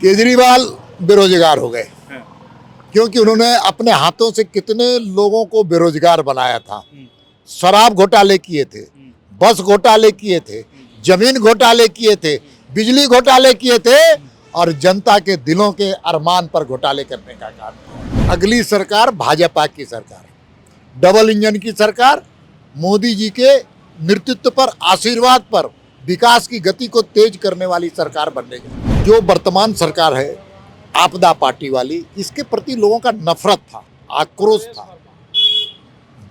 केजरीवाल बेरोजगार हो गए हाँ। क्योंकि उन्होंने अपने हाथों से कितने लोगों को बेरोजगार बनाया था। शराब घोटाले किए थे, बस घोटाले किए थे, जमीन घोटाले किए थे, बिजली घोटाले किए थे और जनता के दिलों के अरमान पर घोटाले करने का काम किया। अगली सरकार भाजपा की सरकार, डबल इंजन की सरकार, मोदी जी के नेतृत्व पर, आशीर्वाद पर विकास की गति को तेज करने वाली सरकार बनेगी। जो वर्तमान सरकार है आपदा पार्टी वाली, इसके प्रति लोगों का नफरत था, आक्रोश था।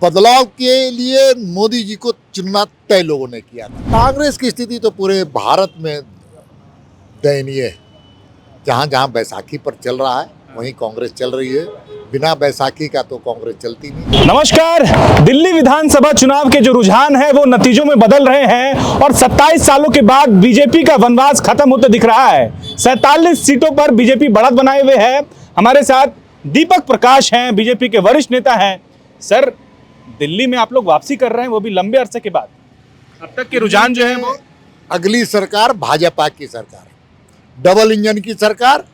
बदलाव के लिए मोदी जी को चुनना तय लोगों ने किया था। कांग्रेस की स्थिति तो पूरे भारत में दयनीय है। जहाँ जहाँ बैसाखी पर चल रहा है वहीं कांग्रेस चल रही है, बिना बैसाखी का तो कांग्रेस चलती नहीं। नमस्कार। दिल्ली विधानसभा चुनाव के जो रुझान है वो नतीजों में बदल रहे हैं और 27 सालों के बाद बीजेपी का वनवास खत्म होते दिख रहा है। 47 सीटों पर बीजेपी बढ़त बनाए हुए है। हमारे साथ दीपक प्रकाश हैं, बीजेपी के वरिष्ठ नेता हैं। सर, दिल्ली में आप लोग वापसी कर रहे हैं, वो भी लंबे अरसे के बाद। अब तक के रुझान जो है वो अगली सरकार भाजपा की सरकार, डबल इंजन की सरकार,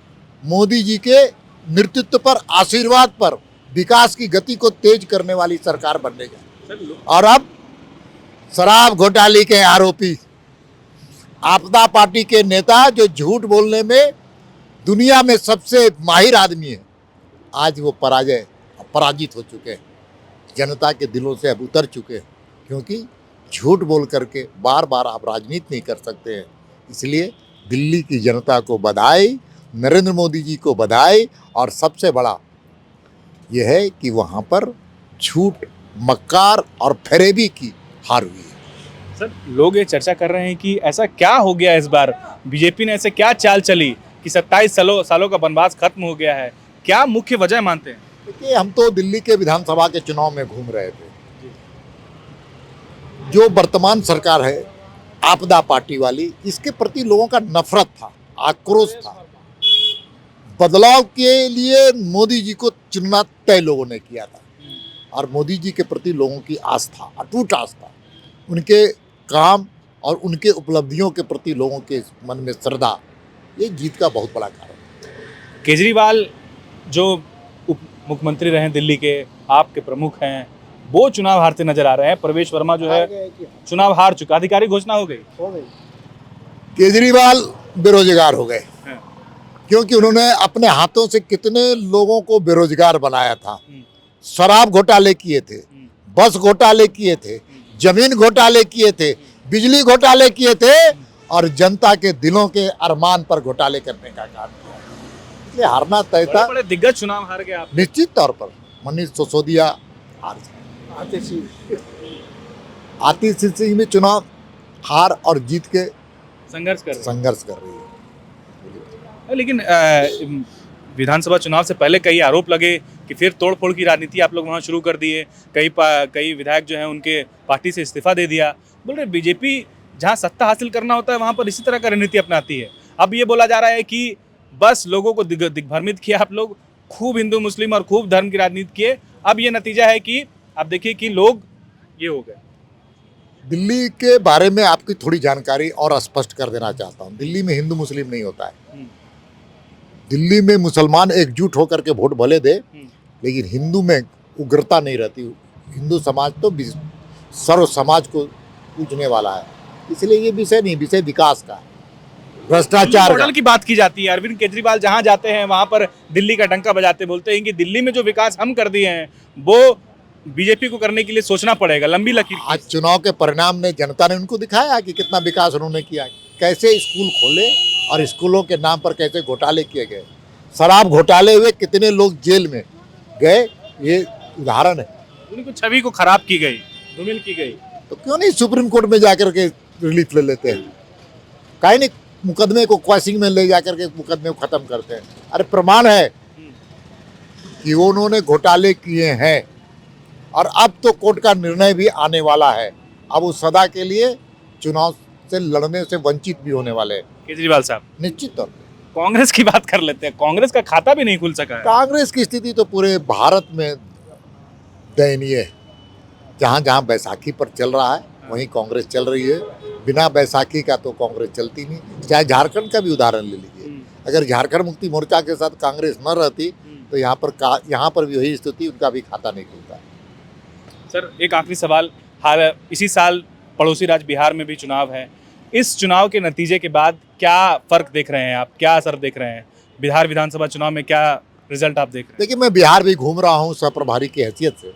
मोदी जी के नेतृत्व पर, आशीर्वाद पर विकास की गति को तेज करने वाली सरकार बनेगी। और अब शराब घोटाले के आरोपी आपदा पार्टी के नेता, जो झूठ बोलने में दुनिया में सबसे माहिर आदमी है, आज वो पराजित हो चुके हैं। जनता के दिलों से अब उतर चुके हैं, क्योंकि झूठ बोल करके बार बार आप राजनीति नहीं कर सकते हैं। इसलिए दिल्ली की जनता को बधाई, नरेंद्र मोदी जी को बधाई। और सबसे बड़ा यह है कि वहाँ पर झूठ, मक्कार और फरेबी की हार हुई है। सर, लोग ये चर्चा कर रहे हैं कि ऐसा क्या हो गया इस बार, बीजेपी ने ऐसे क्या चाल चली कि 27 सालों का वनवास खत्म हो गया है? क्या मुख्य वजह मानते हैं? देखिए, हम तो दिल्ली के विधानसभा के चुनाव में घूम रहे थे। जो वर्तमान सरकार है आपदा पार्टी वाली, इसके प्रति लोगों का नफरत था, आक्रोश था। बदलाव के लिए मोदी जी को चुनना तय लोगों ने किया था और मोदी जी के प्रति लोगों की आस्था, अटूट आस्था, उनके काम और उनके उपलब्धियों के प्रति लोगों के मन में श्रद्धा, ये जीत का बहुत बड़ा कारण है। केजरीवाल जो उप मुख्यमंत्री रहे दिल्ली के, आपके प्रमुख हैं, वो चुनाव हारते नजर आ रहे हैं। प्रवेश वर्मा जो है चुनाव हार चुका, आधिकारिक घोषणा हो गई। केजरीवाल बेरोजगार हो गए क्योंकि उन्होंने अपने हाथों से कितने लोगों को बेरोजगार बनाया था। शराब घोटाले किए थे, बस घोटाले किए थे, जमीन घोटाले किए थे, बिजली घोटाले किए थे और जनता के दिलों के अरमान पर घोटाले करने का काम किया। इसलिए हारना तय था। बड़े दिग्गज चुनाव हार गए आप। निश्चित तौर पर मनीष सिसोदिया, आतिशी सिंह में चुनाव हार और जीत के संघर्ष कर रही है। लेकिन विधानसभा चुनाव से पहले कई आरोप लगे कि फिर तोड़फोड़ की राजनीति आप लोग वहाँ शुरू कर दिए। कई विधायक जो हैं उनके पार्टी से इस्तीफा दे दिया। बोल रहे बीजेपी जहाँ सत्ता हासिल करना होता है वहाँ पर इसी तरह का रणनीति अपनाती है। अब ये बोला जा रहा है कि बस लोगों को दिग्भ्रमित किया आप लोग, खूब हिंदू मुस्लिम और खूब धर्म की राजनीति किए। अब ये नतीजा है कि आप देखिए कि लोग ये हो गए। दिल्ली के बारे में आपकी थोड़ी जानकारी और स्पष्ट कर देना चाहता हूँ। दिल्ली में हिंदू मुस्लिम नहीं होता है। दिल्ली में मुसलमान एकजुट होकर के वोट भले दे, लेकिन हिंदू में उग्रता नहीं रहती। हिंदू समाज तो सर्व समाज को पूछने वाला है। इसलिए ये विषय नहीं, विषय विकास का, भ्रष्टाचार मॉडल की बात की जाती है। अरविंद केजरीवाल जहां जाते हैं वहां पर दिल्ली का डंका बजाते बोलते हैं कि दिल्ली में जो विकास हम कर दिए हैं वो बीजेपी को करने के लिए सोचना पड़ेगा, लंबी लकीर। आज चुनाव के परिणाम ने, जनता ने उनको दिखाया कि कितना विकास उन्होंने किया, कैसे स्कूल खोले और स्कूलों के नाम पर कैसे घोटाले किए गए। शराब घोटाले हुए कितने लोग जेल में गए, ये उदाहरण है। उनकी छवि को खराब की गई, धूमिल की गई। तो क्यों नहीं सुप्रीम कोर्ट में जाकर के रिलीफ ले लेते हैं? काहे नहीं मुकदमे को क्वाशिंग में ले जाकर के मुकदमे को खत्म करते हैं? अरे प्रमाण है कि उन्होंने घोटाले किए हैं और अब तो कोर्ट का निर्णय भी आने वाला है। अब वो सदा के लिए चुनाव से लड़ने से वंचित भी होने वाले हैं केजरीवाल साहब। निश्चित तौर पर। कांग्रेस की बात कर लेते हैं। कांग्रेस का खाता भी नहीं खुल सका है। कांग्रेस की स्थिति तो पूरे भारत में दयनीय है। जहाँ जहाँ बैसाखी पर चल रहा है वहीं कांग्रेस चल रही है, बिना बैसाखी का तो कांग्रेस चलती नहीं। चाहे झारखंड का भी उदाहरण ले लीजिए, अगर झारखंड मुक्ति मोर्चा के साथ कांग्रेस न रहती तो यहाँ पर भी वही स्थिति, उनका भी खाता नहीं खुलता। सर एक आखिरी सवाल, हाल इसी साल पड़ोसी राज्य बिहार में भी चुनाव है, इस चुनाव के नतीजे के बाद क्या फर्क देख रहे हैं आप, क्या असर देख रहे हैं बिहार विधानसभा चुनाव में, क्या रिजल्ट आप देख रहे हैं? देखिए, मैं बिहार भी घूम रहा हूँ सहप्रभारी की हैसियत से।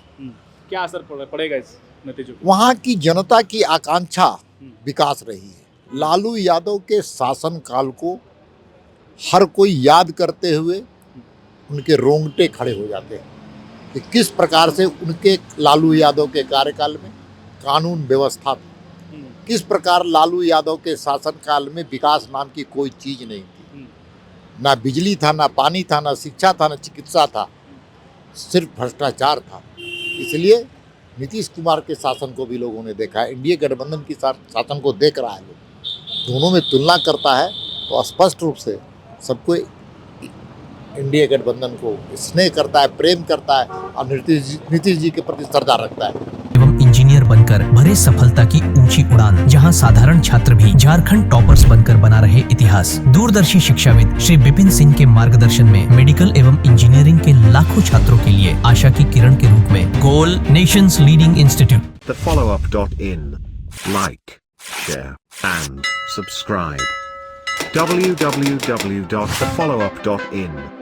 क्या असर पड़ेगा इस नतीजों पे? वहाँ की जनता की आकांक्षा विकास रही है। लालू यादव के शासनकाल को हर कोई याद करते हुए उनके रोंगटे खड़े हो जाते हैं कि किस प्रकार से उनके लालू यादव के कार्यकाल में कानून व्यवस्था थी, किस प्रकार लालू यादव के शासनकाल में विकास नाम की कोई चीज़ नहीं थी, ना बिजली था, ना पानी था, ना शिक्षा था, ना चिकित्सा था, सिर्फ भ्रष्टाचार था। इसलिए नीतीश कुमार के शासन को भी लोगों ने देखा है, एनडीए गठबंधन की शासन को देख रहा है लोग, दोनों में तुलना करता है तो स्पष्ट रूप से सबको एनडीए गठबंधन को स्नेह करता है, प्रेम करता है और नीतीश जी के प्रति श्रद्धा रखता है। एवं इंजीनियर बनकर भरे सफलता की ऊंची उड़ान, जहां साधारण छात्र भी झारखंड टॉपर्स बनकर बना रहे इतिहास। दूरदर्शी शिक्षाविद श्री विपिन सिंह के मार्गदर्शन में मेडिकल एवं इंजीनियरिंग के लाखों छात्रों के लिए आशा की किरण के रूप में goal nations leading institute. thefollowup.in. Like, share and subscribe. www.thefollowup.in